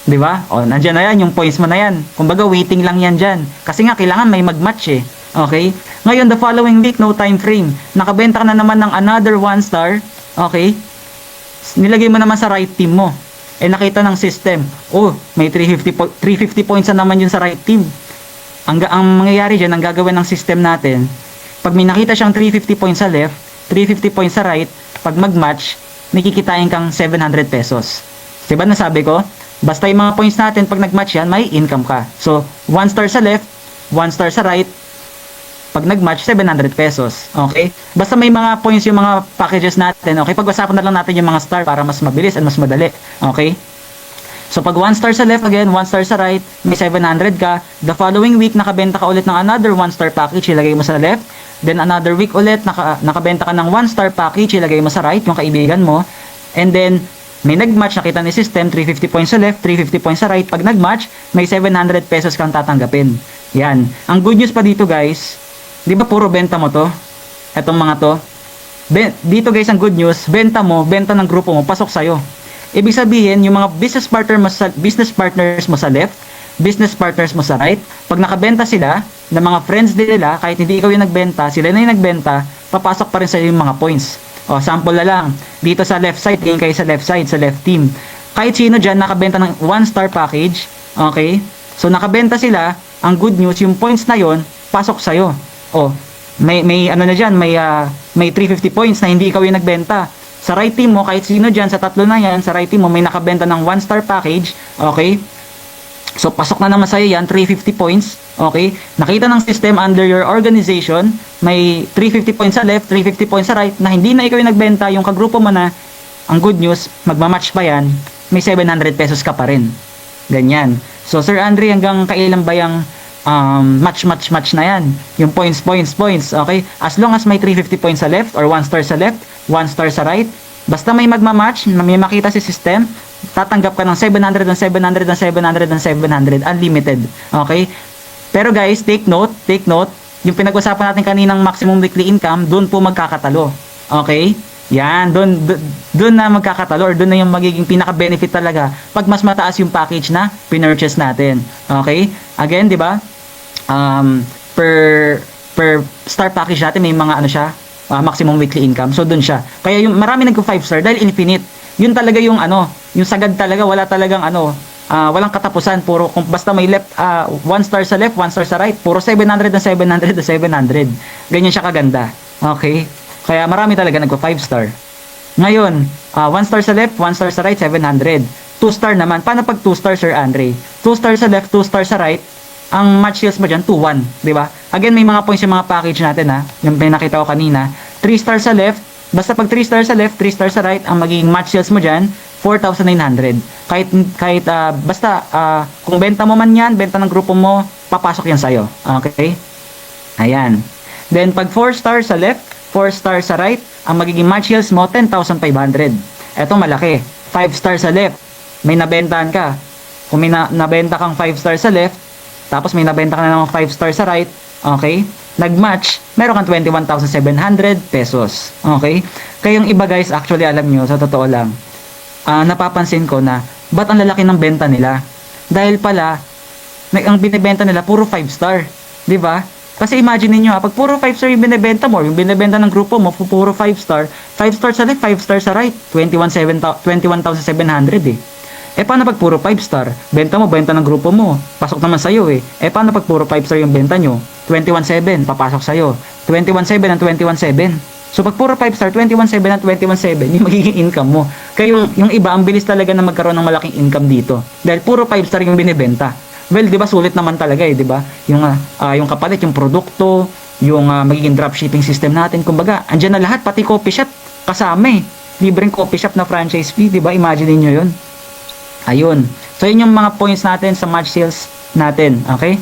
Di ba? O, nandiyan na yan, yung points mo na yan. Kumbaga, waiting lang yan dyan. Kasi nga, kailangan may mag-match eh. Okay? Ngayon, the following week, no time frame. Nakabenta ka na naman ng another 1-star. Okay? Nilagay mo naman sa right team mo. Nakita ng system. Oh, may 350 points na naman yun sa right team. Ang mangyayari dyan, ang gagawin ng system natin, pag may nakita siyang 350 points sa left, 350 points sa right, pag mag-match, nakikitain kang 700 pesos. Diba nasabi ko? Basta yung mga points natin, pag nag-match yan, may income ka. So, 1-star sa left, 1-star sa right, pag nag-match, 700 pesos. Okay? Basta may mga points yung mga packages natin. Okay? Pag-usapan na lang natin yung mga star para mas mabilis at mas madali. Okay? So pag 1 star sa left again, 1 star sa right, may 700 ka. The following week, nakabenta ka ulit ng another 1 star package, ilagay mo sa left. Then another week ulit, nakabenta ka ng 1 star package, ilagay mo sa right, yung kaibigan mo. And then, may nag-match, nakita ni system, 350 points sa left, 350 points sa right. Pag nag-match, may 700 pesos kang tatanggapin. Yan. Ang good news pa dito guys, di ba puro benta mo to? Etong mga to. Dito guys, ang good news, benta mo, benta ng grupo mo, pasok sa'yo. Ibig sabihin, yung mga business partners mo sa left, business partners mo sa right, pag nakabenta sila, ng mga friends din nila, kahit hindi ikaw yung nagbenta, sila na yung nagbenta, papasok pa rin sa yung mga points. O, sample na lang. Dito sa left side, tingin kayo sa left side, sa left team. Kahit sino dyan, nakabenta ng 1 star package. Okay? So, nakabenta sila. Ang good news, yung points na yon pasok sa'yo. O, may ano na dyan, may 350 points na hindi ikaw yung nagbenta. Sa right team mo, kahit sino dyan, sa tatlo na yan, sa right team mo, may nakabenta ng 1 star package. Okay? So, pasok na naman sa'yo yan, 350 points. Okay? Nakita ng system under your organization, may 350 points sa left, 350 points sa right, na hindi na ikaw yung nagbenta, yung kagrupo mo na, ang good news, magmamatch pa yan, may 700 pesos ka pa rin. Ganyan. So, Sir Andre, hanggang kailan ba yung match na yan? Yung points. Okay? As long as may 350 points sa left, or 1 star sa left, 1 star sa right, basta may magmamatch, may makita si system, tatanggap ka ng 700 and 700 and 700 and 700 unlimited. Okay? Pero guys, take note, yung pinag-usapan natin kaninang maximum weekly income, doon po magkakatalo. Okay? Yan, doon na magkakatalo, or doon na yung magiging pinaka-benefit talaga pag mas mataas yung package na pinurchase natin. Okay? Again, di ba? Per star package natin, may mga ano siya, maximum weekly income. So, doon siya. Kaya yung marami nagko 5 star dahil infinite. Yun talaga yung ano, yung sagad talaga, wala talagang ano, walang katapusan, puro kung basta may left 1 star sa left, 1 star sa right, puro 700 na 700 na 700. Ganyan siya kaganda. Okay? Kaya marami talaga nagko 5 star. Ngayon, 1 star sa left, 1 star sa right, 700. 2 star naman. Paano pag 2 star, Sir Andre? 2 star sa left, 2 star sa right, ang match sales mo dyan, 2-1. Di ba? Again, may mga points yung mga package natin ha. Yung pinakita ko kanina. 3 star sa left, basta pag 3 star sa left, 3 star sa right, ang magiging match sales mo dyan, 4,900. Kahit basta kung benta mo man yan, benta ng grupo mo, papasok yan sa'yo. Okay? Ayan. Then pag 4 star sa left, 4 star sa right, ang magiging match sales mo, 10,500. Eto malaki. 5 star sa left, may nabentahan ka. Kung may nabenta kang 5 star sa left, tapos may nabenta ka na ng 5 star sa right, okay? Nag-match, meron kang 21,700 pesos. Okay? Kaya yung iba guys, actually alam nyo, sa totoo lang, napapansin ko na, ba't ang lalaki ng benta nila? Dahil pala, ang binibenta nila, puro 5 star. Diba? Kasi imagine niyo pag puro 5 star yung binibenta mo, yung binibenta ng grupo mo, puro 5 star, 5 star sa left, 5 star sa right, 21,700 eh. Paano pag puro 5 star? Benta ng grupo mo. Pasok naman sa'yo eh. Paano pag puro 5 star yung benta nyo? 21,700, papasok sa'yo. 21,700 and 21,700. So pag puro 5 star, 21,700 and 21,700, yung magiging income mo. Kaya yung iba, ang bilis talaga na magkaroon ng malaking income dito. Dahil puro 5 star yung binibenta. Well, di ba, sulit naman talaga eh, di ba? Yung kapalit, yung produkto, yung magiging dropshipping system natin. Kumbaga, andyan na lahat, pati coffee shop kasama eh. Libreng coffee shop na franchise fee, di ba? Imagine niyo yun. Ayun. So, yun yung mga points natin sa match sales natin. Okay?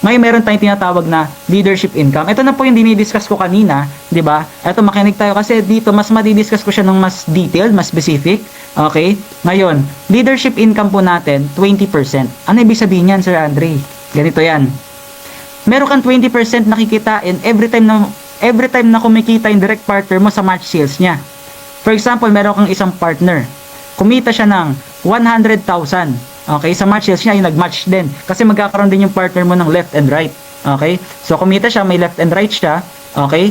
Ngayon, meron tayong tinatawag na leadership income. Ito na po yung dinidiscuss ko kanina. Diba? Ito, makinig tayo kasi dito, mas madidiscuss ko siya ng mas detailed, mas specific. Okay? Ngayon, leadership income po natin, 20%. Ano ibig sabihin yan, Sir Andre? Ganito yan. Meron kang 20% nakikitain every time na kumikita yung direct partner mo sa match sales niya. For example, meron kang isang partner. Kumita siya ng 100,000. Okay? Sa match sales niya, yung nag-match din. Kasi magkakaroon din yung partner mo ng left and right. Okay? So, kumita siya, may left and right siya. Okay?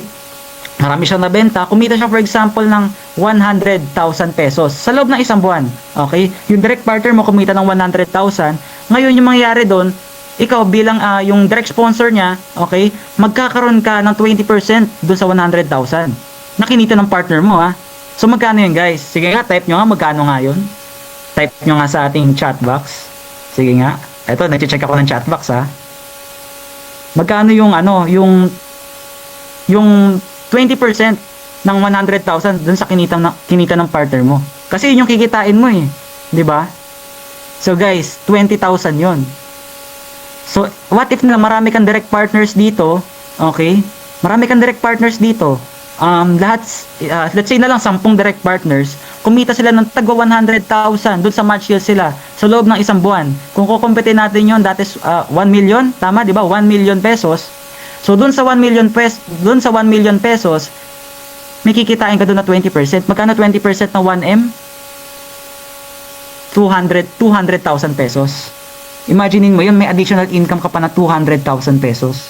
Marami siyang nabenta. Kumita siya, for example, ng 100,000 pesos sa loob ng isang buwan. Okay? Yung direct partner mo kumita ng 100,000. Ngayon, yung mangyayari doon, ikaw bilang yung direct sponsor niya, okay, magkakaroon ka ng 20% doon sa 100,000. Nakinita ng partner mo, ha? So, magkano yun, guys? Sige nga, type nyo nga, magkano nga yun? Type nyo nga sa ating chat box. Sige nga. Eto, nag-check ako ng chat box, ha? Magkano yung, yung 20% ng 100,000 dun sa kinita ng partner mo? Kasi yun yung kikitain mo, eh. 'Di ba? So guys, 20,000 yon. So, what if na marami kang direct partners dito, okay? Marami kang direct partners dito. Lahat, let's say na lang 10 direct partners, kumita sila ng tagwa 100,000 dun sa match deal sila sa loob ng isang buwan. Kung kukumpitin natin yon, that is 1 million, tama, di ba? 1 million pesos. So, dun sa 1 million pesos, may kikitain ka dun na 20%. Magkano 20% ng 1M? 200,000 pesos. Imaginein mo yun, may additional income ka pa na 200,000 pesos.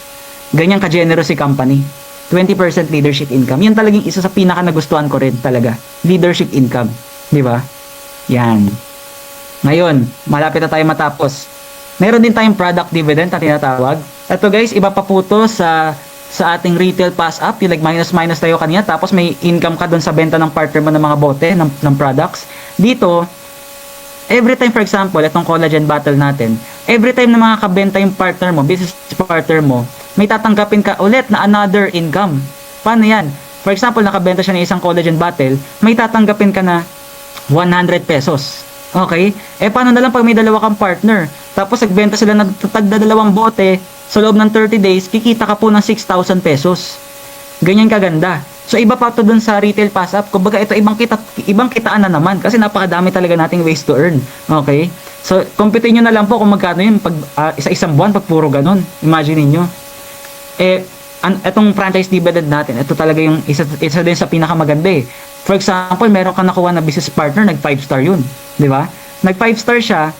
Ganyan ka-generous si company. 20% leadership income. Yan talagang isa sa pinaka nagustuhan ko rin talaga. Leadership income. Di ba? Yan. Ngayon, malapit na tayo matapos. Meron din tayong product dividend na tinatawag. Ito guys, iba pa po to sa ating retail pass up. Yung like minus tayo kanina. Tapos may income ka dun sa benta ng partner mo ng mga bote, ng products. Dito, every time, for example, itong collagen battle natin, every time na makakabenta yung partner mo, business partner mo, may tatanggapin ka ulit na another income. Paano yan? For example, nakabenta siya ng isang collagen battle, may tatanggapin ka na 100 pesos. Okay? Paano na lang pag may dalawa kang partner? Tapos nagbenta sila ng tagda-2 bote, sa loob ng 30 days, kikita ka po ng 6,000 pesos. Ganyan kaganda. So iba pa to dun sa retail pass up. Kumbaga ito ibang kitaan na naman kasi napakadami talaga nating ways to earn. Okay? So computein niyo na lang po kung magkano 'yun pag isa-isang buwan pag puro ganun. Imagine niyo. Etong franchise dividend natin, ito talaga yung isa din sa pinakamaganda eh. For example, meron kang nakuha na business partner, nag 5-star 'yun, 'di ba? Nag 5-star siya.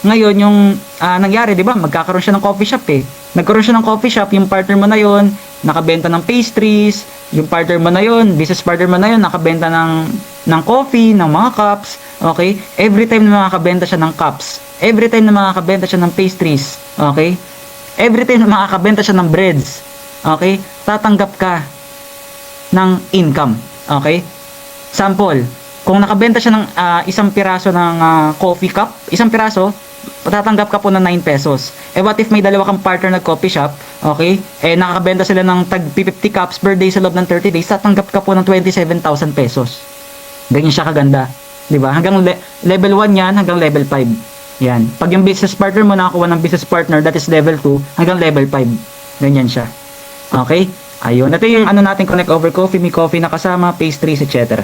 Ngayon yung nangyari, 'di ba? Magkakaroon siya ng coffee shop eh. Nagkaroon siya ng coffee shop, yung partner mo na 'yon, nakabenta ng pastries, yung partner mo na 'yon, business partner mo na 'yon, nakabenta ng coffee, ng mga cups, okay? Every time na makakabenta siya ng cups, every time na makakabenta siya ng pastries, okay? Every time na makakabenta siya ng breads, okay? Tatanggap ka ng income, okay? Sample, kung nakabenta siya ng isang piraso ng coffee cup, isang piraso, tatanggap ka po ng 9 pesos. What if may dalawa kang partner na coffee shop, okay? Nakakabenta sila ng tag 50 cups per day sa loob ng 30 days, tatanggap ka po ng 27,000 pesos. Ganyan siya kaganda, 'di ba? Hanggang level 1 'yan, hanggang level 5. Yan. Pag yung business partner mo nakakuha ng business partner, that is level 2 hanggang level 5. Ganyan siya. Okay? Ayun. Ito yung natin, connect over coffee, may coffee na kasama, pastries, etc.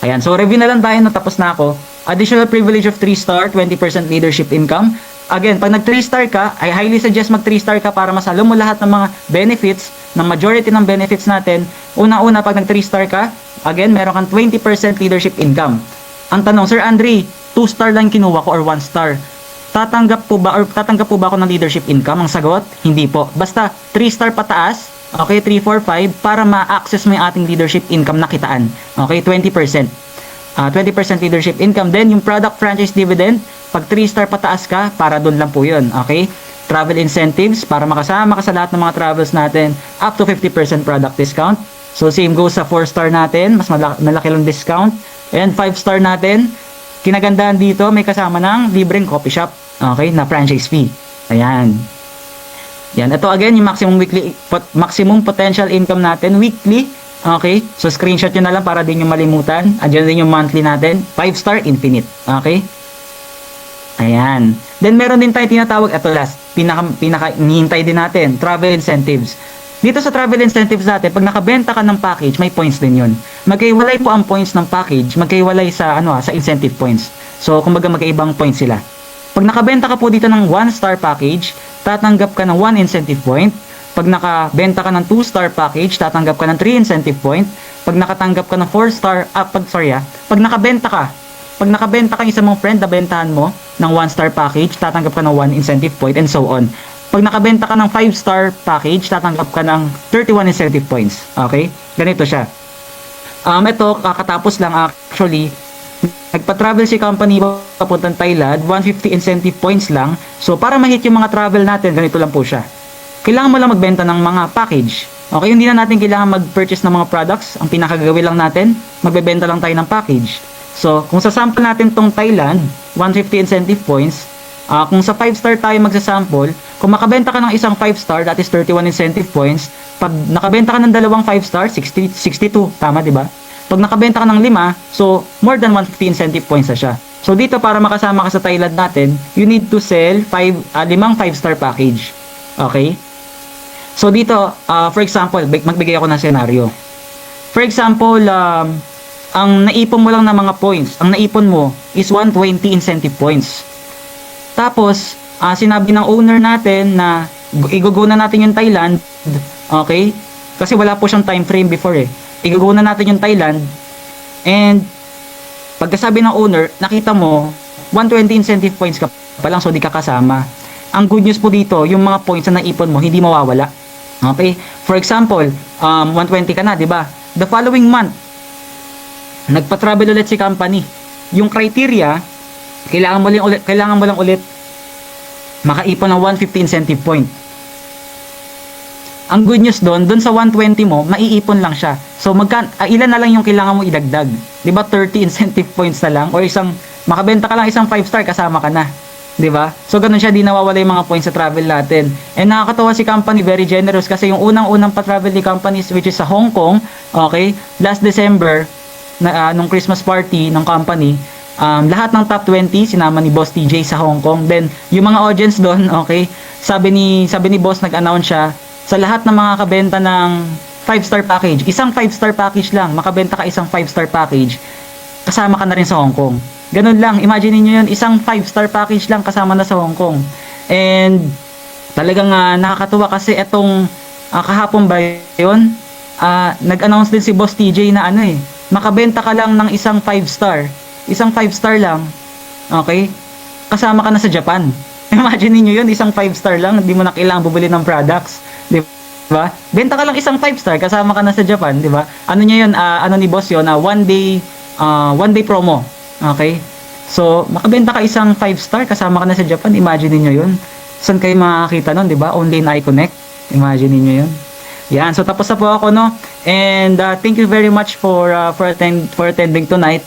Ayan, so review na lang tayo, natapos na ako. Additional privilege of 3-star, 20% leadership income. Again, pag nag 3-star ka, I highly suggest mag 3-star ka para masalo mo lahat ng mga benefits, ng majority ng benefits natin. Una-una, pag nag 3-star ka, again, meron kang 20% leadership income. Ang tanong, Sir Andre, 2-star lang kinuha ko or 1-star? Tatanggap po ba ako ng leadership income? Ang sagot, hindi po. Basta 3-star pataas, okay, 3, 4, 5, para ma-access mo yung ating leadership income na kitaan. Okay, 20%. 20% leadership income. Then, yung product franchise dividend, pag 3-star pataas ka, para doon lang po yun. Okay? Travel incentives, para makasama ka sa lahat ng mga travels natin, up to 50% product discount. So, same goes sa 4-star natin, mas malaki lang discount. And 5-star natin, kinagandahan dito, may kasama ng libreng coffee shop. Okay? Na franchise fee. Ayan. Yan, ito again yung maximum potential income natin weekly. Okay? So screenshot nyo na lang para din yung malimutan. Andiyan din yung monthly natin, 5-star infinite. Okay? Ayan. Then meron din tayo tinatawag, ito last, pinaka hinihintay din natin, travel incentives. Dito sa travel incentives natin, pag nakabenta ka ng package, may points din yun. Magkaiwalay po ang points ng package, magkaiwalay sa sa incentive points. So kumbaga magkaibang points sila. Pag nakabenta ka po dito ng 1-star package, tatanggap ka ng 1 incentive point. Pag nakabenta ka ng 2-star package, tatanggap ka ng 3 incentive point. Pag nakatanggap ka ng 4-star, pag nakabenta ka isa mong friend, nabentahan mo ng 1-star package, tatanggap ka ng 1 incentive point and so on. Pag nakabenta ka ng 5-star package, tatanggap ka ng 31 incentive points. Okay? Ganito siya. Ito, kakatapos lang actually, nagpa-travel si company papuntang Thailand, 150 incentive points lang. So, para ma-hit yung mga travel natin, ganito lang po siya. Kailangan mo lang magbenta ng mga package. Okay, hindi na natin kailangan mag-purchase ng mga products. Ang pinakagawin lang natin, magbebenta lang tayo ng package. So, kung sa sample natin tong Thailand, 150 incentive points, kung sa 5-star tayo magsasample, kung makabenta ka ng isang 5-star, that is 31 incentive points. Pag nakabenta ka ng dalawang 5-star, 62. Tama, di ba? Pag nakabenta ka ng 5, so more than 150 incentive points na siya. So dito para makasama ka sa Thailand natin, you need to sell 5 5-star package. Okay? So dito, for example, magbigay ako ng senaryo. For example, ang naipon mo lang ng mga points, ang naipon mo is 120 incentive points. Tapos, sinabi ng owner natin na i-go na natin yung Thailand, okay? Kasi wala po siyang time frame before eh. I-go na natin yung Thailand, and pagkasabi ng owner, nakita mo 120 incentive points ka pa lang, so di ka kasama. Ang good news po dito, yung mga points na naipon mo hindi mawawala. Okay? For example, 120 ka na, di ba? The following month, nagpa-travel ulit si company. Yung criteria, kailangan mo lang ulit makaipon ng 150 incentive point. Ang good news doon sa 120 mo, maiipon lang siya. So ilan na lang yung kailangan mo idagdag? 'Di ba 30 incentive points na lang, or makabenta ka lang isang 5-star, kasama ka na. 'Di ba? So ganun siya, di nawawala yung mga points sa travel natin. And nakakatawa si company, very generous, kasi yung unang pa-travel ni companies, which is sa Hong Kong, okay, last December nung Christmas party ng company, lahat ng top 20 sinama ni Boss TJ sa Hong Kong. Then yung mga audience doon, okay, sabi ni Boss, nag-announce siya sa lahat ng mga kabenta ng 5-star package, isang 5-star package lang, makabenta ka isang 5-star package, kasama ka na rin sa Hong Kong. Ganun lang, imagine niyo yun, isang 5-star package lang kasama na sa Hong Kong. And talagang nakakatuwa kasi etong kahapon ba yun, nag-announce din si Boss TJ na makabenta ka lang ng isang 5-star lang, okay, kasama ka na sa Japan. Imagine niyo yun, isang 5-star lang, hindi mo na kailangan bumili ng products, di ba? Benta ka lang isang 5-star, kasama ka na sa Japan, di ba? Ano niya yun, ni boss yun, one day promo. Okay? So, makabenta ka isang 5-star, kasama ka na sa Japan, imagine niyo yun. Saan kayo makakita nun, di ba? Only in iConnect. Imagine niyo yun. Yan, so tapos na po ako, no? And thank you very much for attending tonight.